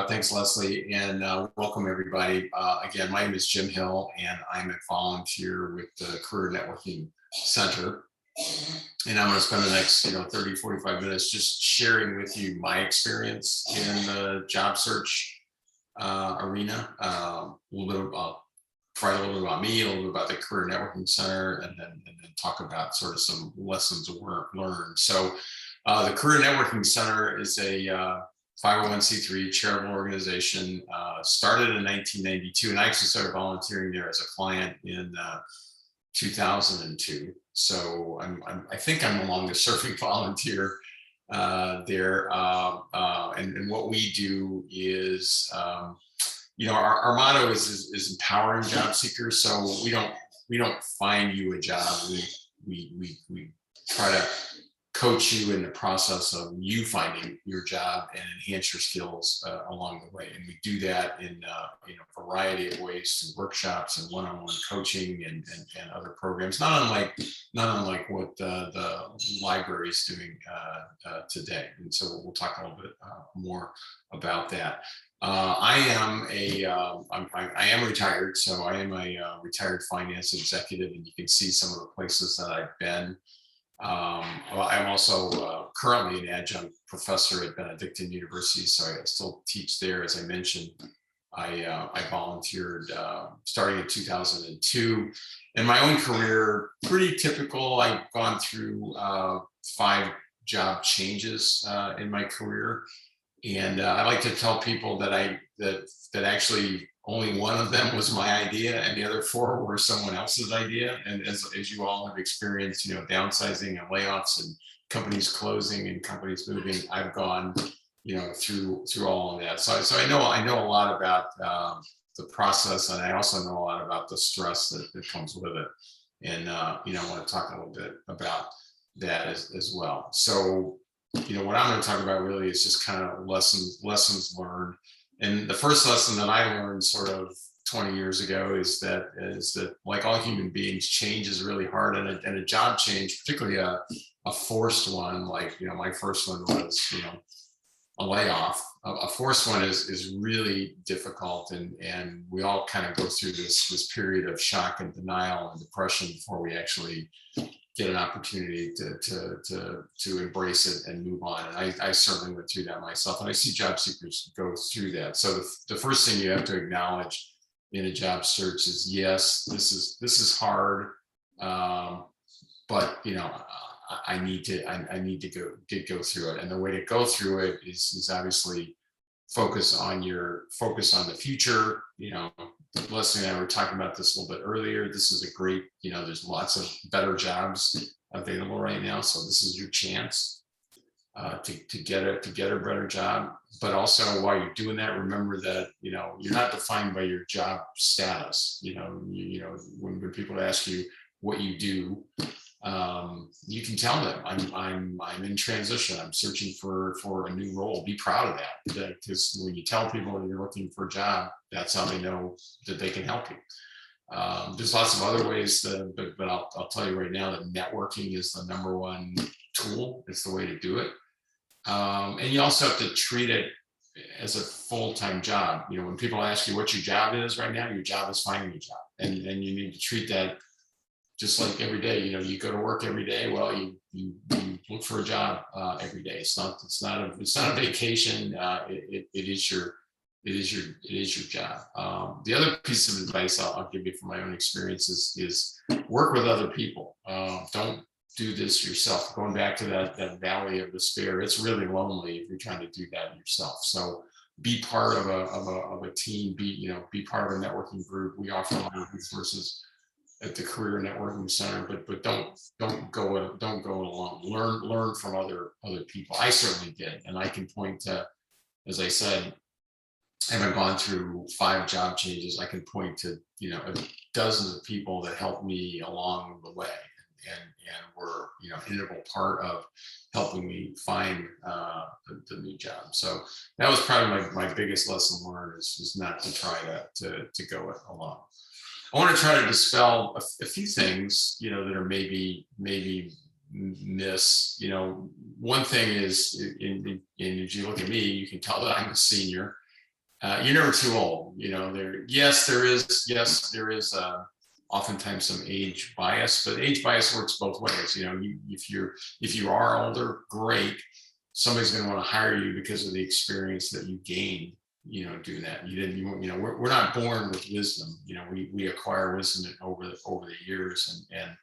Thanks, Leslie, and welcome everybody. Again, my name is Jim Hill, and I'm a volunteer with the Career Networking Center. And I'm going to spend the next 30, 45 minutes just sharing with you my experience in the job search arena. A little bit about, provide a little bit about me, a little bit about the Career Networking Center, and then talk about sort of some lessons learned. So the Career Networking Center is a 501c3 charitable organization, started in 1992, and I actually started volunteering there as a client in 2002. So I think I'm the longest serving volunteer there. And what we do is, our motto is empowering job seekers. So we don't find you a job. We try to coach you in the process of you finding your job and enhance your skills along the way. And we do that in a variety of ways, through workshops and one-on-one coaching and other programs, not unlike what the library is doing today. And so we'll talk a little bit more about that. I am retired, so I am a retired finance executive, and you can see some of the places that I've been. I'm also currently an adjunct professor at Benedictine University, so I still teach there. As I mentioned, I volunteered starting in 2002. In my own career, pretty typical. I've gone through 5 job changes in my career, and I like to tell people that that actually only one of them was my idea, and the other 4 were someone else's idea. And as you all have experienced, downsizing and layoffs and companies closing and companies moving, I've gone, through all of that. So I know a lot about the process, and I also know a lot about the stress that comes with it. And I want to talk a little bit about that as well. So what I'm going to talk about really is just kind of lessons learned. And the first lesson that I learned sort of 20 years ago is that like all human beings, change is really hard, and a job change, particularly a forced one, like my first one was a layoff. A forced one is really difficult, and we all kind of go through this period of shock and denial and depression before we actually get an opportunity to embrace it and move on. And I certainly went through that myself, and I see job seekers go through that. So the first thing you have to acknowledge in a job search is, yes, this is hard, but I need to go through it. And the way to go through it is obviously focus on the future. Leslie and I were talking about this a little bit earlier. This is a great, there's lots of better jobs available right now. So this is your chance to get a better job. But also, while you're doing that, remember that you're not defined by your job status. When people ask you what you do, you can tell them I'm in transition. I'm searching for a new role. Be proud of that, because when you tell people you're looking for a job, that's how they know that they can help you. There's lots of other ways, but I'll tell you right now that networking is the number one tool. It's the way to do it. And you also have to treat it as a full-time job. When people ask you what your job is right now, your job is finding a job, and you need to treat that just like every day. You go to work every day. Well, you look for a job every day. It's not a vacation. It is your job. The other piece of advice I'll give you from my own experiences is work with other people. Don't do this yourself. Going back to that valley of despair, it's really lonely if you're trying to do that yourself. So be part of a team. Be part of a networking group. We offer a lot of resources at the Career Networking Center, but don't go alone. Learn from other people. I certainly did, and I can point to, as I said, having gone through 5 job changes, I can point to dozens of people that helped me along the way, and were an integral part of helping me find the new job. So that was probably my biggest lesson learned, is not to try to go it alone. I want to try to dispel a few things, that are maybe miss. One thing is, if you look at me, you can tell that I'm a senior, You're never too old. There is oftentimes some age bias, but age bias works both ways. If you are older, great. Somebody's going to want to hire you because of the experience that you gained, doing that. We're not born with wisdom. We acquire wisdom over the years, and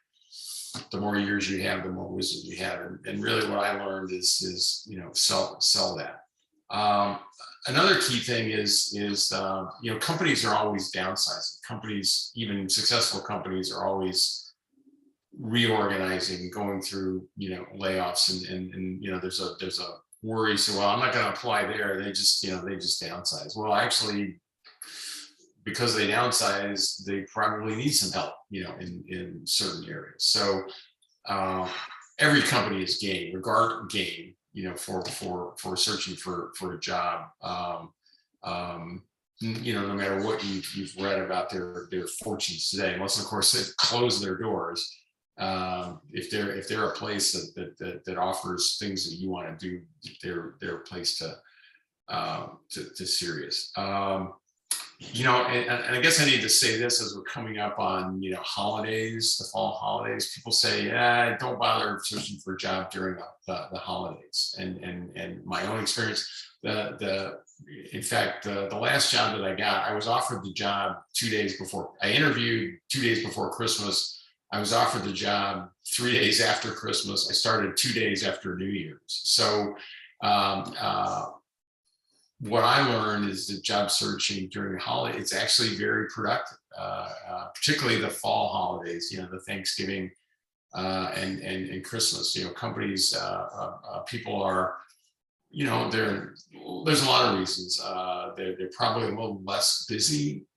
the more years you have, the more wisdom you have. And really what I learned is sell that. Another key thing is companies are always downsizing. Companies, even successful companies, are always reorganizing, going through layoffs, and there's a worry. So, well, I'm not going to apply there. They just downsize. Well, actually, because they downsize, they probably need some help, in certain areas. So every company is game, for searching for a job. No matter what you've read about their fortunes today, unless of course they've closed their doors. If they're a place that offers things that you want to do, they're a place to serious. And I guess I need to say this as we're coming up on holidays, the fall holidays. People say, don't bother searching for a job during the holidays. And my own experience, in fact, the last job that I got, I was offered the job 2 days before. I interviewed 2 days before Christmas. I was offered the job 3 days after Christmas. I started 2 days after New Year's. So what I learned is that job searching during the holiday, it's actually very productive, particularly the fall holidays, the Thanksgiving and Christmas. Companies, people are, there's a lot of reasons. They're probably a little less busy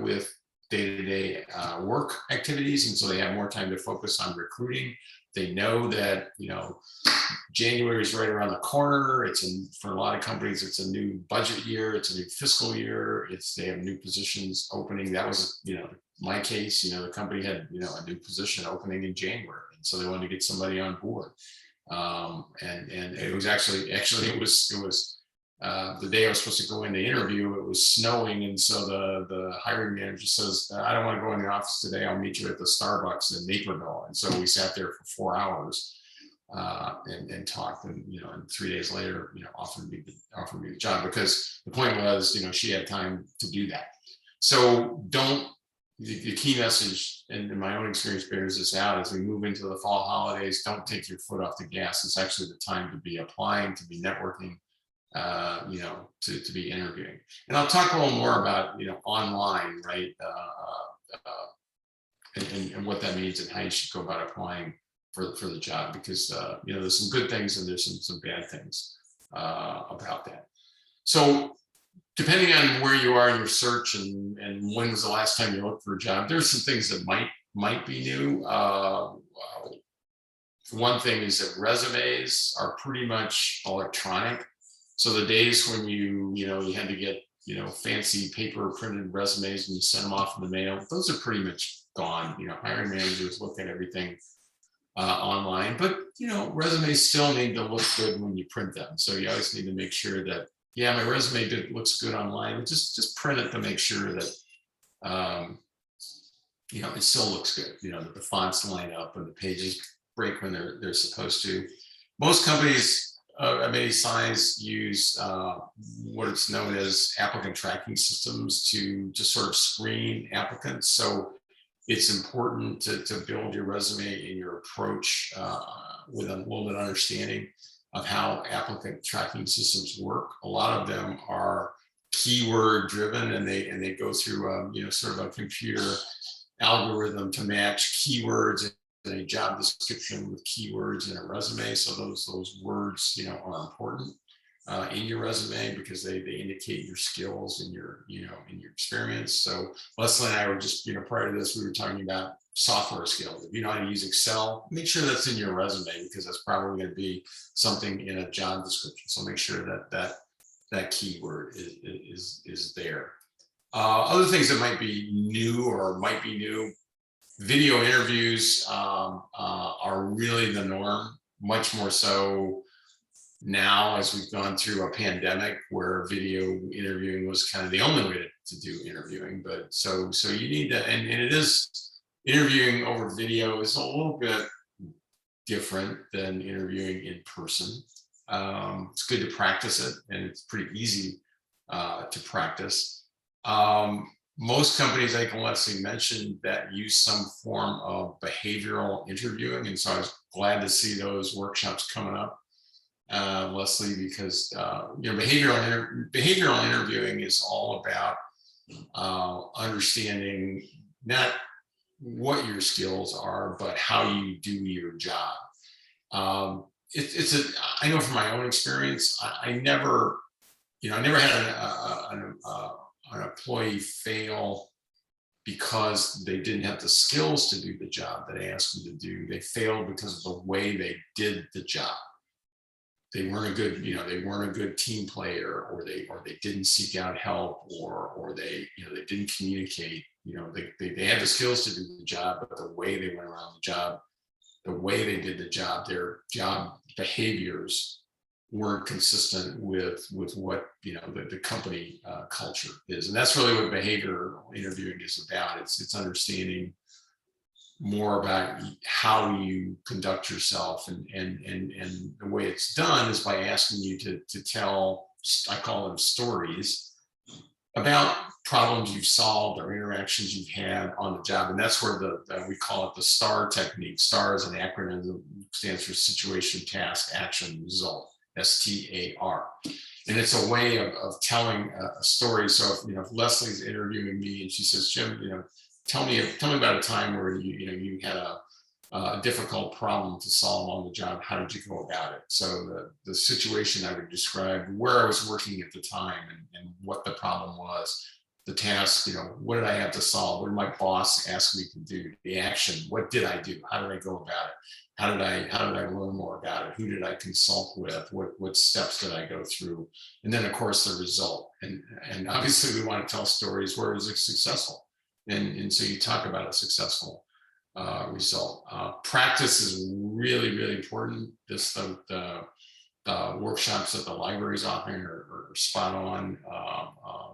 with day-to-day work activities, and so they have more time to focus on recruiting. They know that January is right around the corner. For a lot of companies, it's a new budget year, it's a new fiscal year. They have new positions opening. That was my case. The company had a new position opening in January, and so they wanted to get somebody on board. And it was actually it was the day I was supposed to go in to interview. It was snowing, and so the hiring manager says, "I don't want to go in the office today. I'll meet you at the Starbucks in Naperville." And so we sat there for 4 hours and talked, and and 3 days later, offered me the job, because the point was, she had time to do that. So the key message, and in my own experience bears this out, as we move into the fall holidays, don't take your foot off the gas. It's actually the time to be applying, to be networking, to be interviewing. And I'll talk a little more about, online, right? And what that means and how you should go about applying for the job, because, there's some good things and there's some bad things about that. So depending on where you are in your search and when was the last time you looked for a job, there's some things that might be new. One thing is that resumes are pretty much electronic. So the days when you had to get fancy paper printed resumes and you send them off in the mail, those are pretty much gone. Hiring managers look at everything online, but resumes still need to look good when you print them. So you always need to make sure that, my resume looks good online. Just print it to make sure that it still looks good. That the fonts line up and the pages break when they're supposed to. Most companies of any size use what it's known as applicant tracking systems to just sort of screen applicants. So it's important to build your resume and your approach with a little bit of understanding of how applicant tracking systems work. A lot of them are keyword driven, and they go through sort of a computer algorithm to match keywords in a job description with keywords in a resume. So those words are important in your resume, because they indicate your skills and your in your experience. So Leslie and I were just prior to this, we were talking about software skills. If you know how to use Excel, make sure that's in your resume, because that's probably going to be something in a job description. So make sure that keyword is there. Other things that might be new, video interviews are really the norm, much more so now, as we've gone through a pandemic where video interviewing was kind of the only way to do interviewing, but so you need to, and it is, interviewing over video is a little bit different than interviewing in person. It's good to practice it, and it's pretty easy to practice. Most companies, I think Leslie mentioned, that use some form of behavioral interviewing, and so I was glad to see those workshops coming up, Leslie, because behavioral interviewing is all about understanding not what your skills are, but how you do your job. I know from my own experience, I never had an employee fail because they didn't have the skills to do the job that I asked them to do. They failed because of the way they did the job. They weren't a good team player, or they didn't seek out help, or they didn't communicate. They had the skills to do the job, but the way they went around the job, the way they did the job, their job behaviors weren't consistent with what the company culture is. And that's really what behavioral interviewing is about. It's understanding more about how you conduct yourself, and the way it's done is by asking you to tell, I call them stories, about problems you've solved or interactions you've had on the job. And that's where we call it the STAR technique. STAR is an acronym that stands for situation, task, action, result. STAR. And it's a way of telling a story. So if Leslie's interviewing me and she says, Jim, tell me about a time where you had a difficult problem to solve on the job. How did you go about it? So the situation I would describe, where I was working at the time, and what the problem was. The task, what did I have to solve? What did my boss ask me to do? The action, what did I do? How did I go about it? How did I learn more about it? Who did I consult with? What steps did I go through? And then, of course, the result. And obviously, we want to tell stories where it was successful. And so you talk about a successful result. Practice is really, really important. The workshops that the library's offering are spot on,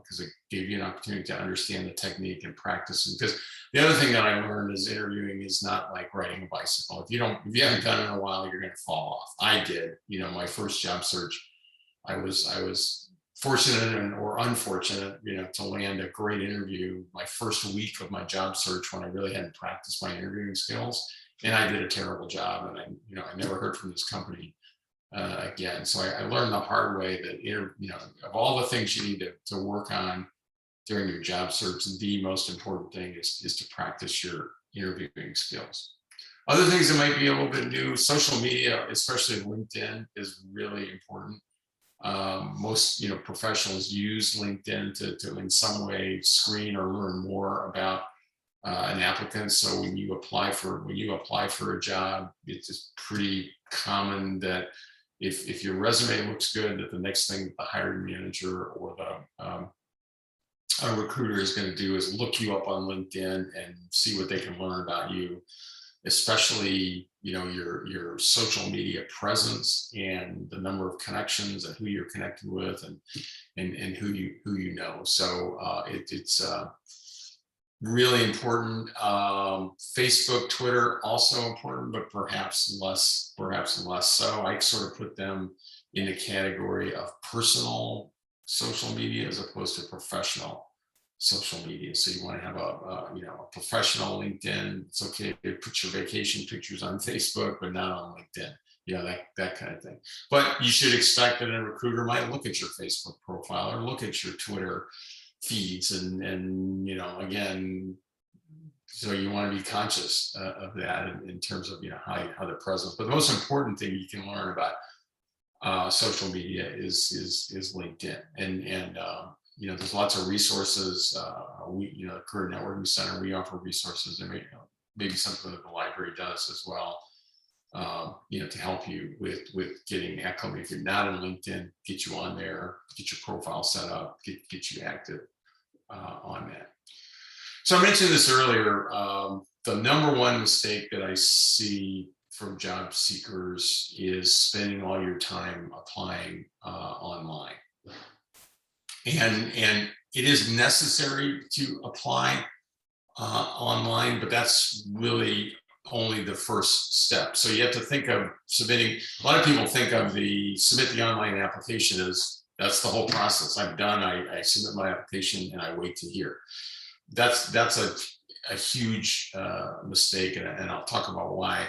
because it gave you an opportunity to understand the technique and practice. And because the other thing that I learned is interviewing is not like riding a bicycle. If you haven't done it in a while, you're going to fall off. I did. My first job search, I was fortunate or unfortunate, to land a great interview my first week of my job search, when I really hadn't practiced my interviewing skills, and I did a terrible job, and I never heard from this company again. So I learned the hard way that of all the things you need to work on during your job search, the most important thing is to practice your interviewing skills. Other things that might be a little bit new: social media, especially LinkedIn, is really important. Most professionals use LinkedIn to in some way screen or learn more about an applicant. So when you apply for a job, it's just pretty common that if your resume looks good, that the next thing the hiring manager or a recruiter is going to do is look you up on LinkedIn and see what they can learn about you, especially your social media presence and the number of connections and who you're connected with and who you know. So it's really important. Facebook, Twitter, also important, but perhaps less so. I sort of put them in the category of personal social media as opposed to professional social media. So you want to have a professional LinkedIn. It's okay to put your vacation pictures on Facebook, but not on LinkedIn. That kind of thing. But you should expect that a recruiter might look at your Facebook profile or look at your Twitter feeds, and again, so you want to be conscious of that in terms of how they're present. But the most important thing you can learn about social media is LinkedIn, and there's lots of resources. The Career Networking Center, we offer resources, and maybe something that the library does as well. To help you with getting acclimated. If you're not on LinkedIn, get you on there, get your profile set up, get you active on that. So I mentioned this earlier. The number one mistake that I see from job seekers is spending all your time applying online. And it is necessary to apply online, but that's really only the first step. So you have to think of submitting. A lot of people think of submit the online application as that's the whole process. I'm done. I submit my application and I wait to hear. That's a huge mistake, and I'll talk about why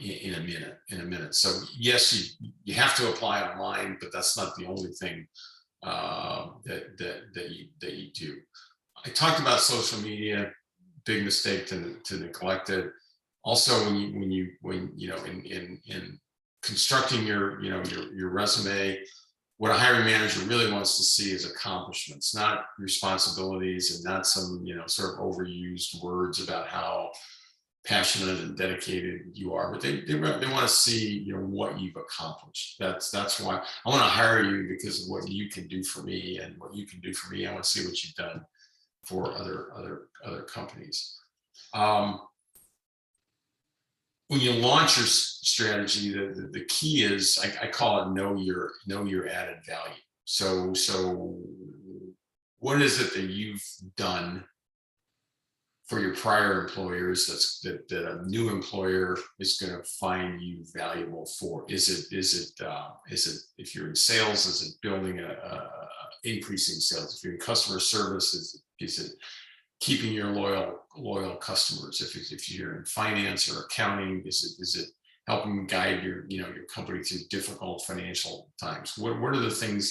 in a minute. So yes, you have to apply online, but that's not the only thing that you do. I talked about social media, big mistake to neglect it. Also, when you know in constructing your resume, what a hiring manager really wants to see is accomplishments, not responsibilities, and not some sort of overused words about how passionate and dedicated you are, but they want to see what you've accomplished. That's why I want to hire you, because of what you can do for me, and what you can do for me. I want to see what you've done for other companies. When you launch your strategy, the key is I call it know your added value. So what is it that you've done for your prior employers that a new employer is going to find you valuable for? Is it if you're in sales, is it building increasing sales? If you're in customer service, is it keeping your loyal customers? If you're in finance or accounting, is it helping guide your company through difficult financial times? What are the things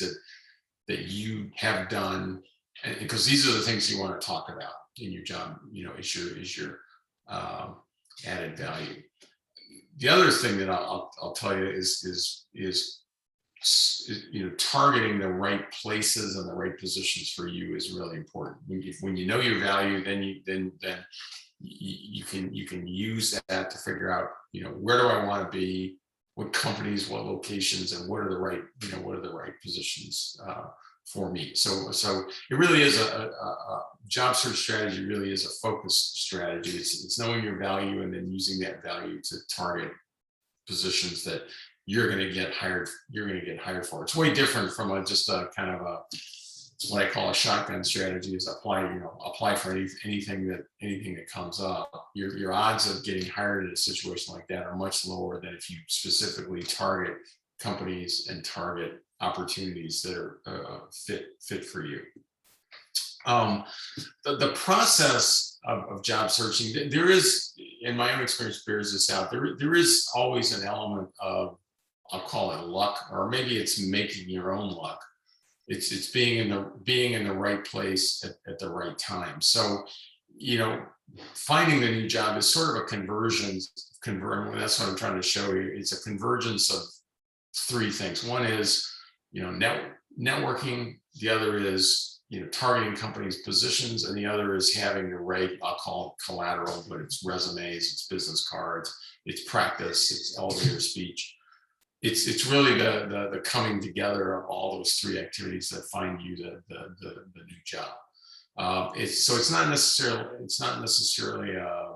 that you have done? And because these are the things you want to talk about in your job, is your added value. The other thing that I'll tell you is targeting the right places and the right positions for you is really important. When you know your value, then you can use that to figure out where do I want to be, what companies, what locations, and what are the right positions for me. So it really is a job search strategy. Really is a focused strategy. It's knowing your value and then using that value to target positions that you're going to get hired for. It's way different from just a kind of what I call a shotgun strategy. Is apply for anything that comes up. Your odds of getting hired in a situation like that are much lower than if you specifically target companies and target opportunities that are fit for you. The process of job searching, there is, in my own experience, bears this out. There is always an element of, I'll call it luck, or maybe it's making your own luck. It's being in the right place at the right time. So, finding the new job is sort of a conversion. That's what I'm trying to show you. It's a convergence of three things. One is, networking. The other is, targeting companies' positions, and the other is having the right, I'll call it collateral, but it's resumes, it's business cards, it's practice, it's elevator speech. It's really the coming together of all those three activities that find you the new job. It's not necessarily a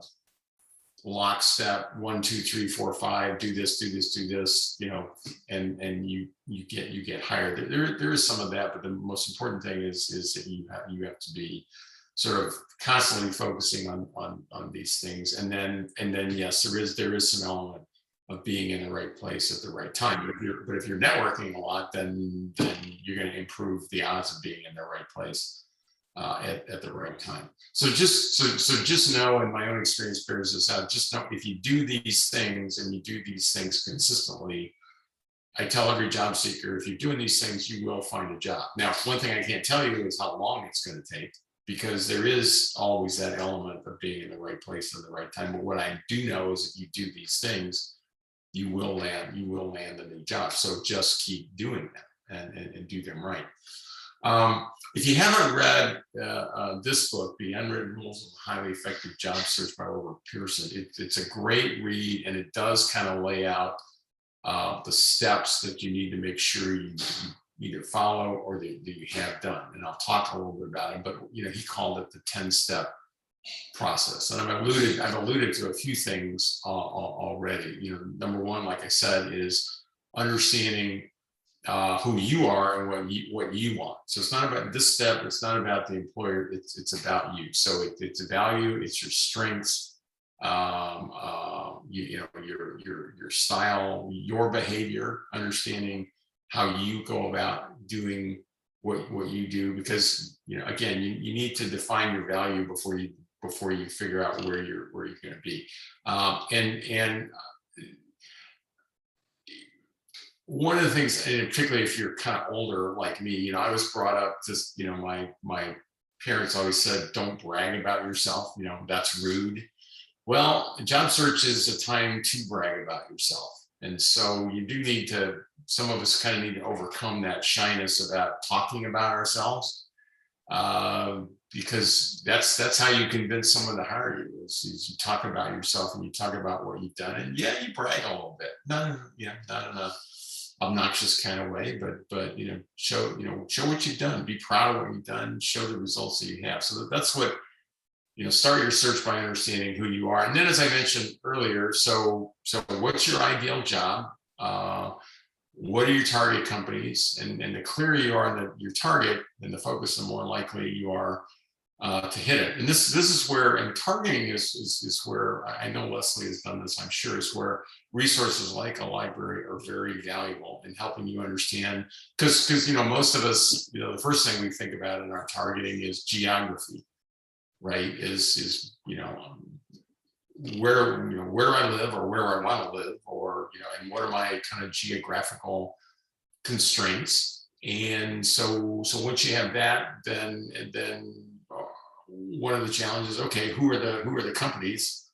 lockstep 1, 2, 3, 4, 5. Do this, and you get hired. There is some of that, but the most important thing is that you have to be sort of constantly focusing on these things, and then yes, there is some element of being in the right place at the right time. But if you're networking a lot, then you're going to improve the odds of being in the right place at the right time. So just know, in my own experience bears this out, just know if you do these things and you do these things consistently, I tell every job seeker, if you're doing these things, you will find a job. Now, one thing I can't tell you is how long it's going to take, because there is always that element of being in the right place at the right time. But what I do know is if you do these things, you will land a new job. So just keep doing them and do them right. If you haven't read this book, The Unwritten Rules of a Highly Effective Job Search by Orville Pierson, it's a great read, and it does kind of lay out the steps that you need to make sure you either follow or that you have done. And I'll talk a little bit about it, but he called it the 10-step process. And I've alluded to a few things already. You know, number one, like I said, is understanding who you are and what you want. So it's not about this step. It's not about the employer. It's about you. So it's a value. It's your strengths. You know, your style, your behavior, understanding how you go about doing what you do, because, you know, again, you need to define your value before you figure out where you're going to be. And one of the things, and particularly if you're kind of older like me, you know, I was brought up just, you know, my parents always said, don't brag about yourself. You know, that's rude. Well, job search is a time to brag about yourself. And so you do need to, some of us kind of need to overcome that shyness about talking about ourselves, because that's how you convince someone to hire you, is you talk about yourself and you talk about what you've done. And yeah, you brag a little bit, not in a obnoxious kind of way, but you know, show what you've done, be proud of what you've done, show the results that you have. So that's what, you know, start your search by understanding who you are. And then, as I mentioned earlier, so what's your ideal job? What are your target companies? And the clearer you are on your target and the focus, the more likely you are to hit it. And this is where, and targeting is where, I know Leslie has done this, I'm sure, is where resources like a library are very valuable in helping you understand, because you know, most of us, you know, the first thing we think about in our targeting is geography, right? Is you know, where do I live, or where I want to live, or, you know, and what are my kind of geographical constraints. And so once you have that, then one of the challenges, okay, who are the companies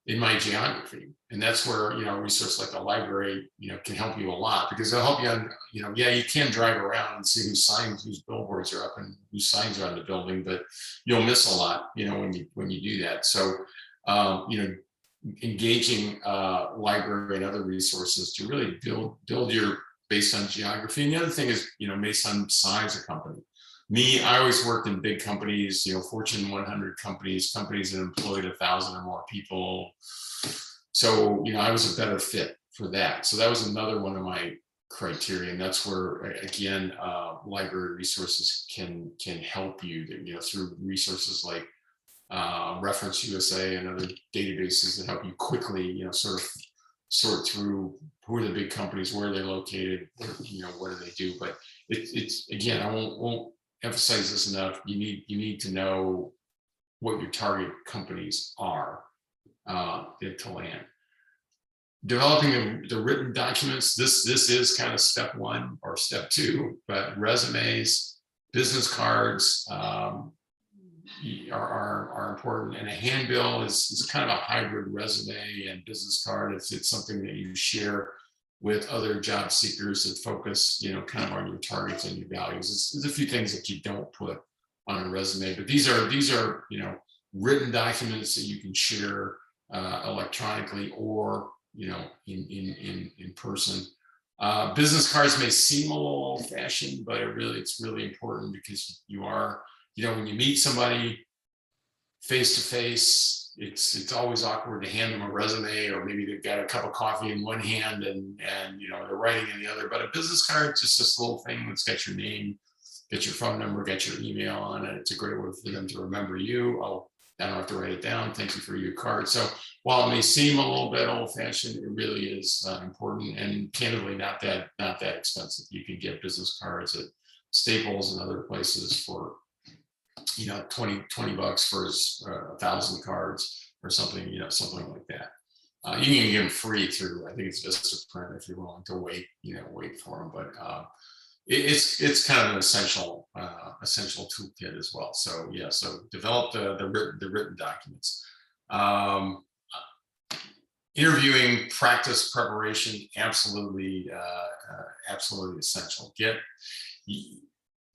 in my geography? And that's where, you know, a resource like a library, you know, can help you a lot, because they'll help you on, you know, yeah, you can drive around and see whose billboards are up and whose signs are on the building, but you'll miss a lot, you know, when you do that. So, you know, engaging library and other resources to really build your, based on geography. And the other thing is, you know, based on size of company. Me, I always worked in big companies, you know, Fortune 100 companies that employed 1,000 or more people. So, you know, I was a better fit for that. So that was another one of my criteria. And that's where, again, library resources can help you, you know, through resources like Reference USA and other databases that help you quickly, you know, sort of sort through who are the big companies, where are they located, you know, what do they do. But it's again, I won't emphasize this enough. You need to know what your target companies are to land. Developing the written documents. This is kind of step one or step two, but resumes, business cards are important. And a handbill is kind of a hybrid resume and business card. It's something that you share with other job seekers that focus, you know, kind of on your targets and your values. There's a few things that you don't put on a resume, but these are you know, written documents that you can share electronically or, you know, in person. Business cards may seem a little old-fashioned, but it's really important, because you are, you know, when you meet somebody face to face, it's always awkward to hand them a resume, or maybe they've got a cup of coffee in one hand and you know, they're writing in the other. But a business card, just this little thing that's got your name, got your phone number, got your email on it. It's a great way for them to remember you. Oh, I don't have to write it down. Thank you for your card. So while it may seem a little bit old-fashioned, it really is important, and candidly not that expensive. You can get business cards at Staples and other places for, you know, $20 for 1,000 cards or something, you know, something like that. You can get them free through, I think it's Vistaprint, if you're willing to wait for them. But it's kind of an essential toolkit as well. So yeah, so develop the written documents. Interviewing practice preparation, absolutely essential.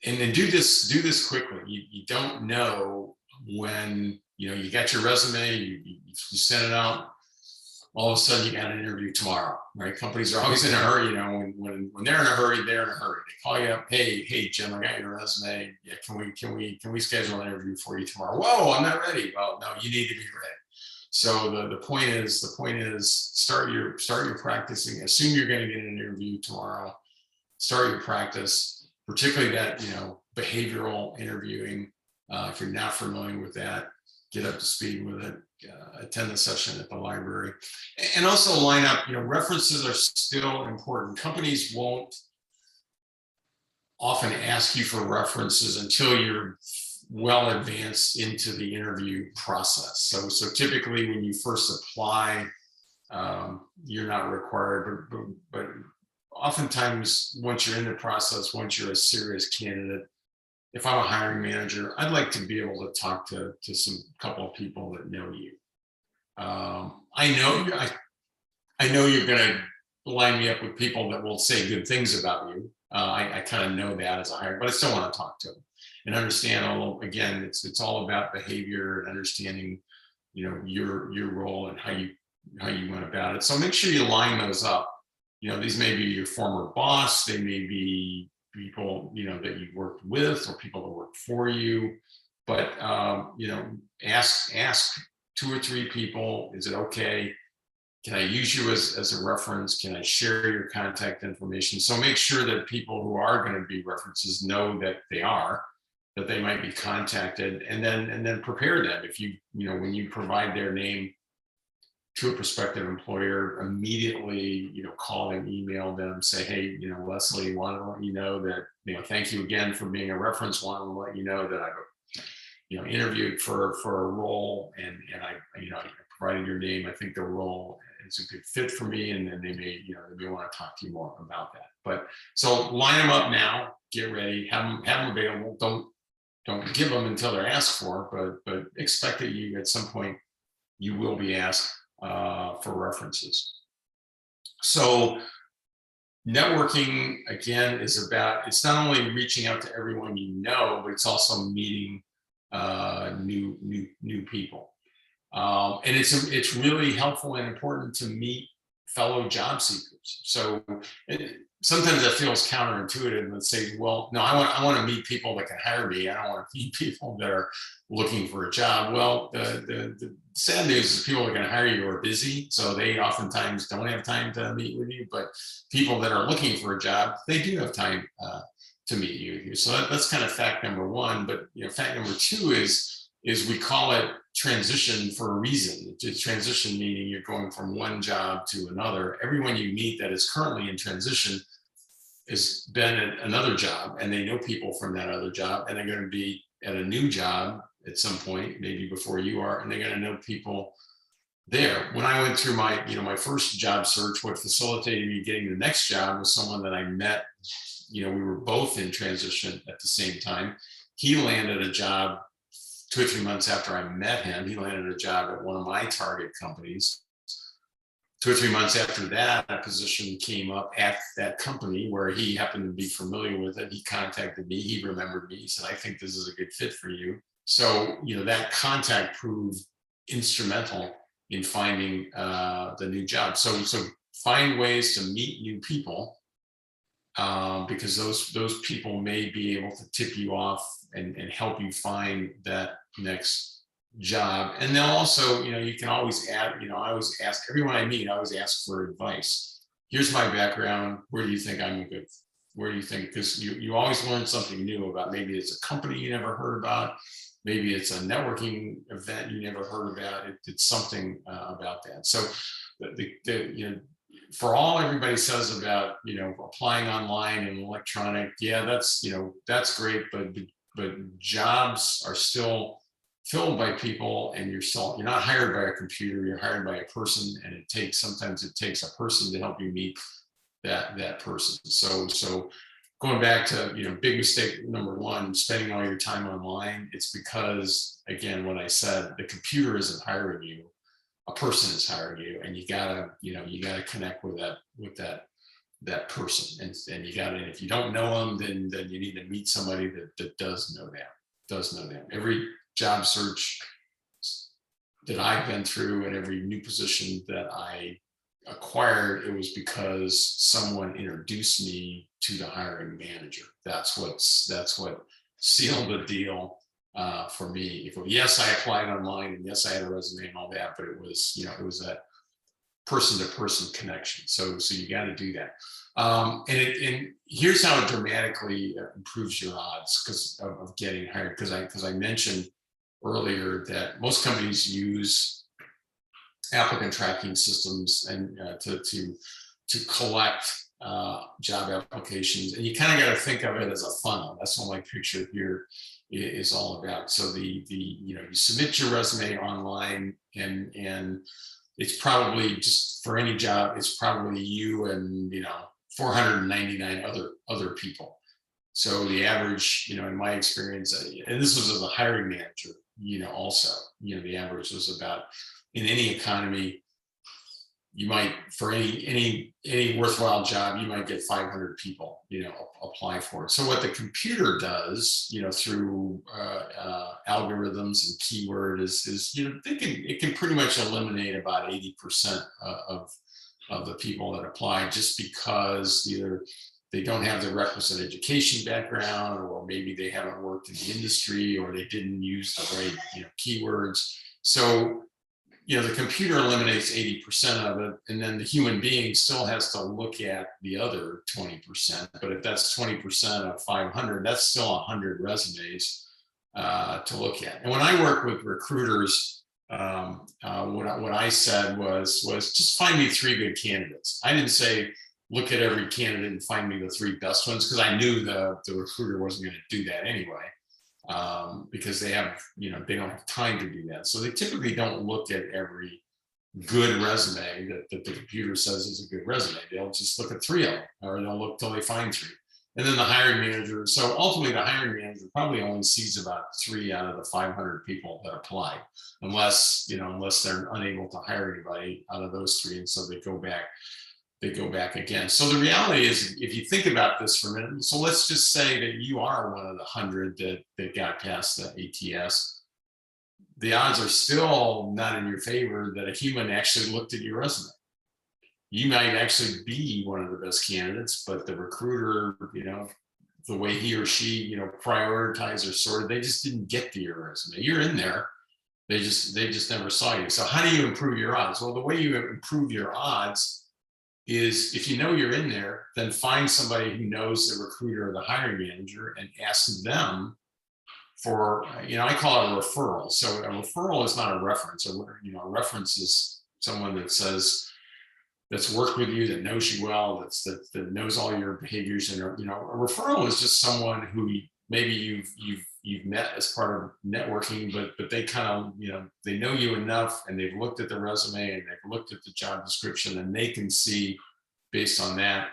And then do this quickly. You don't know when, you know, you got your resume, you send it out, all of a sudden you got an interview tomorrow, right? Companies are always in a hurry, you know, when they're in a hurry, they're in a hurry. They call you up, hey Jim, I got your resume. Yeah, can we schedule an interview for you tomorrow? Whoa, I'm not ready. Well, no, you need to be ready. So the point is start your practicing. Assume you're going to get an interview tomorrow. Start your practice, particularly that, you know, behavioral interviewing. If you're not familiar with that, get up to speed with it. Attend the session at the library, and also line up. You know, references are still important. Companies won't often ask you for references until you're well advanced into the interview process. So typically when you first apply, you're not required, but oftentimes once you're in the process, once you're a serious candidate, if I'm a hiring manager, I'd like to be able to talk to some couple of people that know you. I know you're going to line me up with people that will say good things about you. I kind of know that as a hirer, but I still want to talk to them and understand. Again, it's all about behavior and understanding, you know, your role and how you went about it. So make sure you line those up. You know, these may be your former boss, they may be people, you know, that you worked with or people that work for you, but you know, ask 2 or 3 people, is it okay? Can I use you as a reference? Can I share your contact information? So make sure that people who are going to be references know that they might be contacted, and then prepare them. If you know, when you provide their name to a prospective employer, immediately, you know, call them, email them, say, hey, you know, Leslie, wanted to let you know that, you know, thank you again for being a reference. Wanted to let you know that I've, you know, interviewed for a role, and I, you know, I provided your name. I think the role is a good fit for me, and then they may want to talk to you more about that. But so line them up now, get ready, have them available. Don't give them until they're asked for, but expect that you at some point you will be asked for references. So networking, again, is about, it's not only reaching out to everyone you know, but it's also meeting new people. And it's really helpful and important to meet fellow job seekers. So sometimes that feels counterintuitive and say, well, no, I want to meet people that can hire me. I don't want to meet people that are looking for a job. Well, the sad news is people that are going to hire you are busy, so they oftentimes don't have time to meet with you. But people that are looking for a job, they do have time to meet you. So that's kind of fact number one. But you know, fact number two is we call it transition for a reason. It's transition meaning you're going from one job to another. Everyone you meet that is currently in transition has been at another job, and they know people from that other job, and they're going to be at a new job at some point, maybe before you are, and they're going to know people there. When I went through my first job search, what facilitated me getting the next job was someone that I met. You know, we were both in transition at the same time. He landed a job 2 or 3 months after I met him. He landed a job at one of my target companies. 2 or 3 months after that, a position came up at that company where he happened to be familiar with it. He contacted me. He remembered me. He said, I think this is a good fit for you. So, you know, that contact proved instrumental in finding the new job. So find ways to meet new people, because those people may be able to tip you off and help you find that next job. And they'll also, you know, you can always add, you know, I always ask everyone I meet, I always ask for advice. Here's my background. Where do you think I'm good? Where do you think? Because you always learn something new about, maybe it's a company you never heard about. Maybe it's a networking event you never heard about. It's something about that. So you know, for all everybody says about, you know, applying online and electronic, yeah, that's, you know, that's great, but jobs are still filled by people, and you're not hired by a computer, you're hired by a person, and sometimes it takes a person to help you meet that person. So going back to, you know, big mistake number one, spending all your time online, it's because, again, what I said, the computer isn't hiring you, a person is hiring you, and you gotta connect with that person, and you gotta, and if you don't know them, then you need to meet somebody that does know them. Every job search that I've been through and every new position that I acquired, it was because someone introduced me to the hiring manager. That's what sealed the deal for me. Yes, I applied online, and yes, I had a resume and all that, but it was, it was that person-to-person connection. So you got to do that. And here's how it dramatically improves your odds of getting hired. Because I mentioned earlier that most companies use applicant tracking systems and to collect job applications, and you kind of got to think of it as a funnel. That's what my picture here is all about. So you submit your resume online, and it's probably, just for any job, it's probably you and 499 other people. So the average, in my experience, and this was as a hiring manager, also, the average was about, in any economy, you might, for any worthwhile job, you might get 500 people, apply for it. So what the computer does, through algorithms and keyword is it can pretty much eliminate about 80% of the people that apply, just because either they don't have the requisite education background, or maybe they haven't worked in the industry, or they didn't use the right keywords. So the computer eliminates 80% of it, and then the human being still has to look at the other 20%. But if that's 20% of 500, that's still 100 resumes to look at. And when I work with recruiters, what I said was just find me 3 good candidates. I didn't say look at every candidate and find me the 3 best ones, because I knew the recruiter wasn't going to do that anyway. Because they have, they don't have time to do that. So they typically don't look at every good resume that the computer says is a good resume. They'll just look at 3 of them, or they'll look till they find 3. And then the hiring manager, so ultimately the hiring manager probably only sees about 3 out of the 500 people that apply, unless they're unable to hire anybody out of those 3. And so they go back again. So the reality is, if you think about this for a minute, so let's just say that you are one of the 100 that got past the ATS. The odds are still not in your favor that a human actually looked at your resume. You might actually be one of the best candidates, but the recruiter, the way he or she, prioritized or sorted, they just didn't get to your resume. You're in there. They just never saw you. So how do you improve your odds? Well, the way you improve your odds is, if you know you're in there, then find somebody who knows the recruiter or the hiring manager and ask them for, I call it a referral. So a referral is not a reference. A reference is someone that's worked with you, that knows you well, that knows all your behaviors. And a referral is just someone who maybe you've met as part of networking, but they kind of, they know you enough, and they've looked at the resume, and they've looked at the job description, and they can see, based on that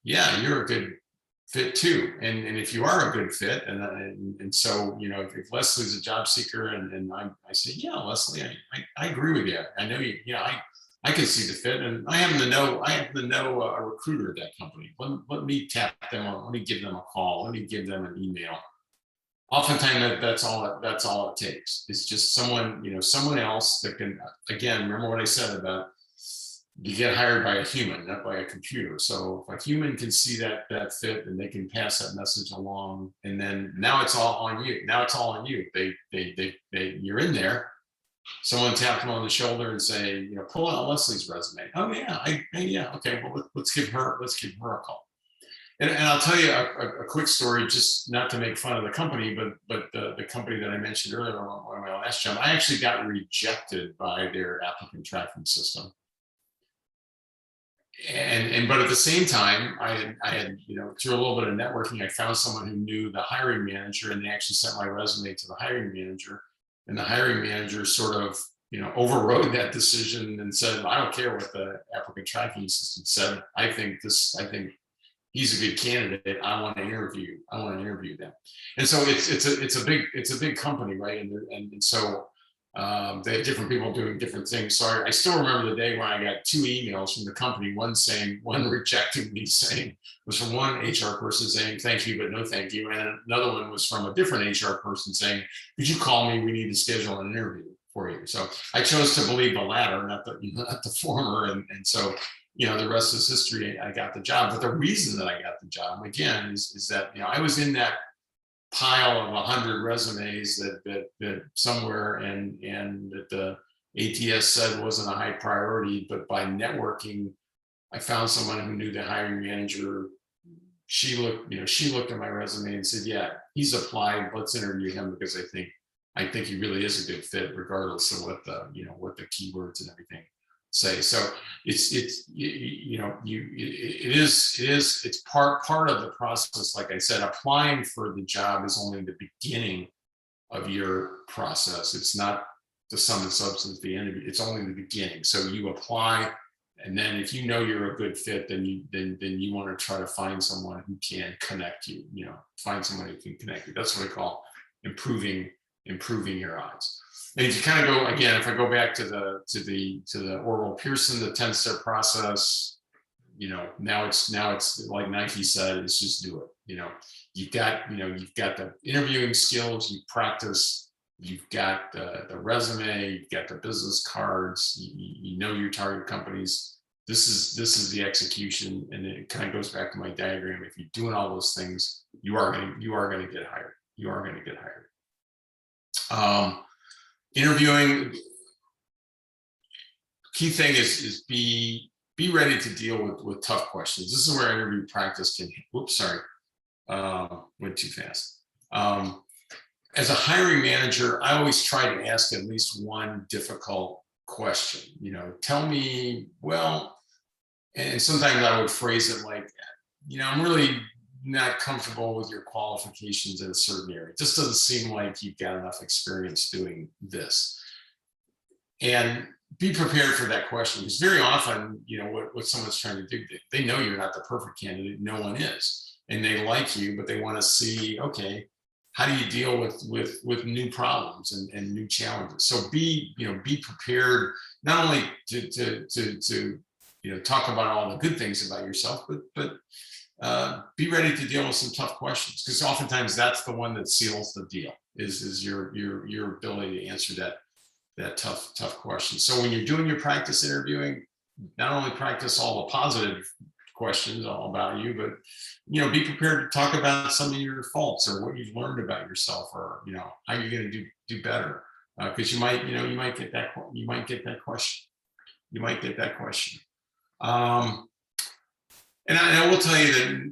yeah, you're a good fit too. And if you are a good fit, and so, if Leslie's a job seeker, and I say, yeah, Leslie, I agree with you. I know you, I can see the fit, and I happen to know a recruiter at that company. Let me tap them on. Let me give them a call. Let me give them an email. Oftentimes, that's all it takes. It's just someone else that can. Again, remember what I said about you get hired by a human, not by a computer. So if a human can see that fit, and they can pass that message along, and then now it's all on you. You're in there. Someone tapped them on the shoulder and say, pull out Leslie's resume. Oh yeah, okay. Well, let's give her a call. And I'll tell you a quick story, just not to make fun of the company, but the company that I mentioned earlier on my last job, I actually got rejected by their applicant tracking system. But at the same time, I had through a little bit of networking, I found someone who knew the hiring manager, and they actually sent my resume to the hiring manager. And the hiring manager sort of, overrode that decision and said, I don't care what the applicant tracking system said. I think he's a good candidate. I want to interview them. And so it's a big company, right? And so they have different people doing different things. So I still remember the day when I got 2 emails from the company, one rejecting me, was from one HR person saying, thank you, but no thank you. And another one was from a different HR person saying, could you call me? We need to schedule an interview. for you. So I chose to believe the latter, not the former. And so, the rest is history. I got the job. But the reason that I got the job, again, is that, I was in that pile of 100 resumes that somewhere and that the ATS said wasn't a high priority, but by networking, I found someone who knew the hiring manager. She looked at my resume and said, yeah, he's applied. Let's interview him because I think he really is a good fit, regardless of what the keywords and everything say. So it's part of the process. Like I said, applying for the job is only the beginning of your process. It's not the sum and substance of the interview. It's only the beginning. So you apply, and then if you know you're a good fit, then you want to try to find someone who can connect you. Find someone who can connect you. That's what I call improving your odds. And if you kind of go again, if I go back to the Orville Pierson, the 10-step process, now it's like Nike said, it's just do it. You've got the interviewing skills, you practice, you've got the resume, you've got the business cards, you know your target companies. This is the execution, and it kind of goes back to my diagram. If you're doing all those things, you are going to get hired. You are going to get hired. Interviewing, key thing is be ready to deal with tough questions. This is where interview practice can, went too fast. As a hiring manager, I always try to ask at least one difficult question. Tell me, and sometimes I would phrase it like, I'm really not comfortable with your qualifications in a certain area. It just doesn't seem like you've got enough experience doing this. And be prepared for that question, because very often, what someone's trying to do, they know you're not the perfect candidate. No one is, and they like you, but they want to see, okay, how do you deal with new problems and new challenges? So be prepared, not only to talk about all the good things about yourself, but be ready to deal with some tough questions, because oftentimes that's the one that seals the deal, is your ability to answer that tough question. So when you're doing your practice interviewing, not only practice all the positive questions all about you, but be prepared to talk about some of your faults or what you've learned about yourself, or how you're going to do better, because you might get that question. And I will tell you that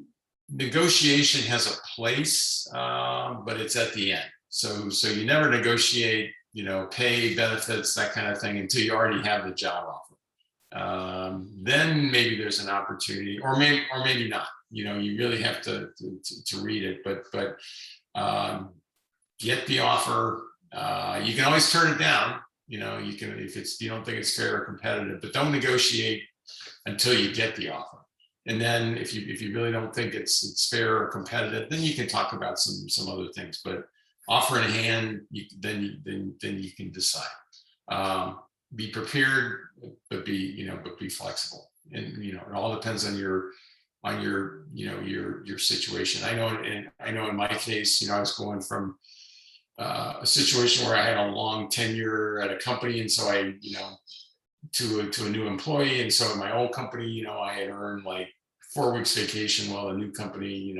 negotiation has a place, but it's at the end. So you never negotiate, pay, benefits, that kind of thing, until you already have the job offer. Then maybe there's an opportunity, or maybe not. You really have to read it, but get the offer. You can always turn it down. You can, if you don't think it's fair or competitive, but don't negotiate until you get the offer. And then if you really don't think it's fair or competitive, then you can talk about some other things. But offer in hand, then you can decide. Be prepared, but be flexible. And it all depends on your situation. I know in my case, I was going from a situation where I had a long tenure at a company, and so I to a new employee. And so in my old company, I had earned like 4 weeks vacation, while the new company,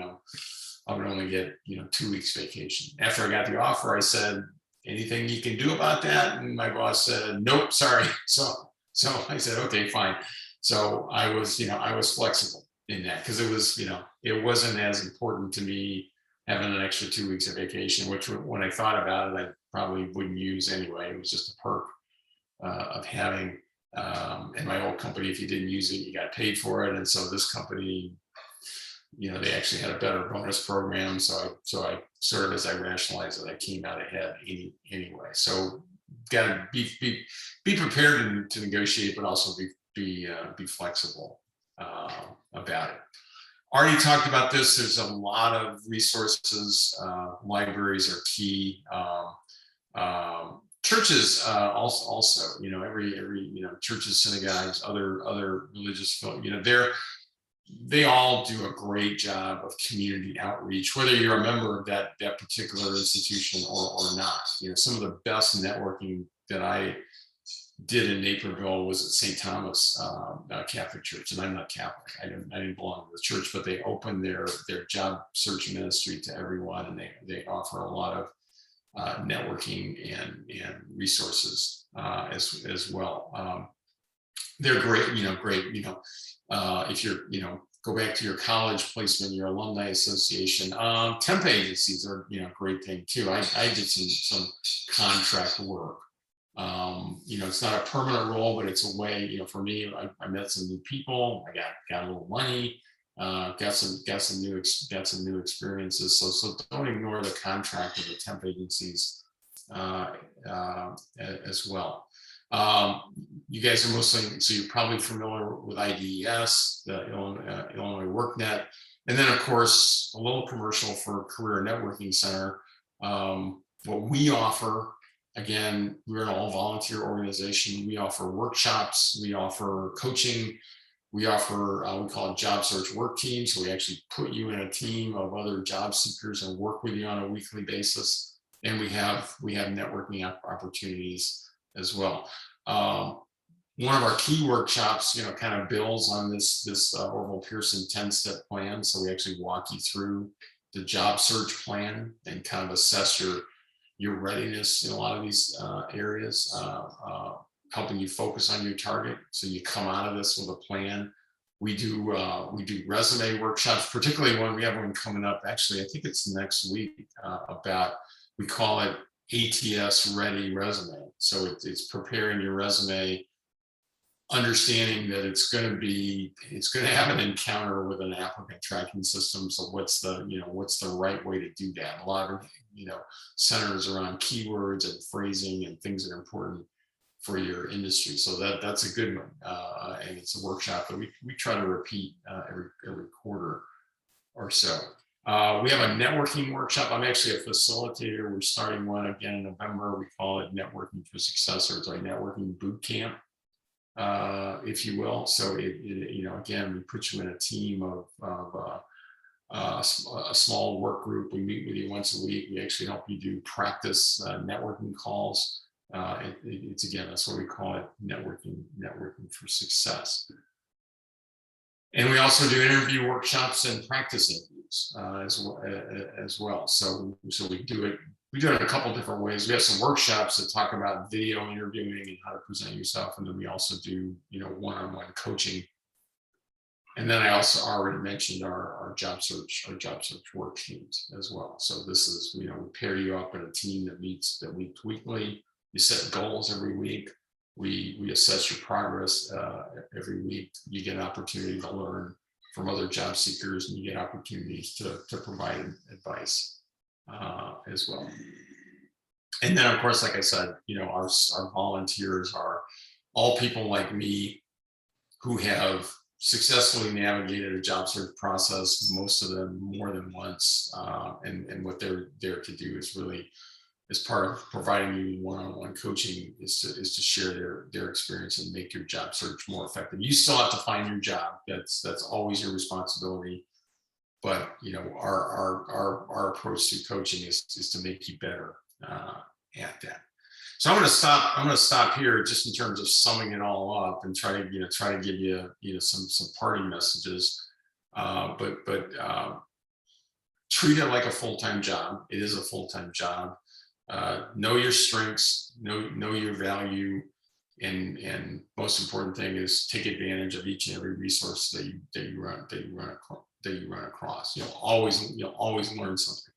I would only get 2 weeks vacation. After I got the offer, I said, anything you can do about that? And my boss said, nope, sorry. So I said, okay, fine. So I was flexible in that, because it wasn't as important to me having an extra 2 weeks of vacation, which when I thought about it, I probably wouldn't use anyway. It was just a perk of having. In my old company, if you didn't use it, you got paid for it. And so this company, they actually had a better bonus program. So I sort of, as I rationalized it, I came out ahead anyway. So got to be prepared to negotiate, but also be flexible about it. Already talked about this. There's a lot of resources. Libraries are key. Churches also, every churches, synagogues, other religious, they all do a great job of community outreach, whether you're a member of that particular institution or not. Some of the best networking that I did in Naperville was at St. Thomas Catholic Church, and I'm not Catholic. I didn't belong to the church, but they opened their job search ministry to everyone, and they offer a lot of networking and resources as well. They're great, great. If you're, go back to your college placement, your alumni association, temp agencies are, a great thing too. I did some contract work. It's not a permanent role, but it's a way, for me, I met some new people, I got a little money, got some new experiences. So don't ignore the contract of the temp agencies as well. You guys are mostly, so you're probably familiar with IDES, the Illinois WorkNet, and then of course a little commercial for Career Networking Center. What we offer, again, we're an all-volunteer organization. We offer workshops, we offer coaching, we offer, we call it job search work teams. So we actually put you in a team of other job seekers and work with you on a weekly basis. And we have networking opportunities as well. One of our key workshops, kind of builds on this Orville Pierson 10-step plan. So we actually walk you through the job search plan and kind of assess your readiness in a lot of these areas, helping you focus on your target. So you come out of this with a plan. We do resume workshops, particularly when we have one coming up. Actually, I think it's next week we call it ATS Ready Resume. So it's preparing your resume, understanding that it's going to have an encounter with an applicant tracking system. So what's the right way to do that? A lot of centers around keywords and phrasing and things that are important for your industry. So that's a good one, and it's a workshop that we try to repeat every quarter or so. We have a networking workshop. I'm actually a facilitator. We're starting one again in November. We call it Networking for Success, or it's our networking boot camp, if you will. So again, we put you in a team of a small work group. We meet with you once a week. We actually help you do practice networking calls. It's again, that's what we call it, networking for success. And we also do interview workshops and practice interviews as well. So we do it in a couple different ways. We have some workshops that talk about video interviewing and how to present yourself, and then we also do one-on-one coaching. And then I also already mentioned our job search work teams as well. So this is, we pair you up in a team that meets weekly. You set goals every week. We assess your progress every week. You get an opportunity to learn from other job seekers, and you get opportunities to provide advice as well. And then, of course, like I said, our volunteers are all people like me who have successfully navigated a job search process, most of them more than once. And what they're there to do is really, as part of providing you one-on-one coaching, is to share their experience and make your job search more effective. You still have to find your job. That's always your responsibility. But our approach to coaching is to make you better at that. So I'm going to stop here, just in terms of summing it all up, and try to give you some parting messages. But treat it like a full-time job. It is a full-time job. Know your strengths, know your value, and most important thing is take advantage of each and every resource that you run across. You'll always learn something.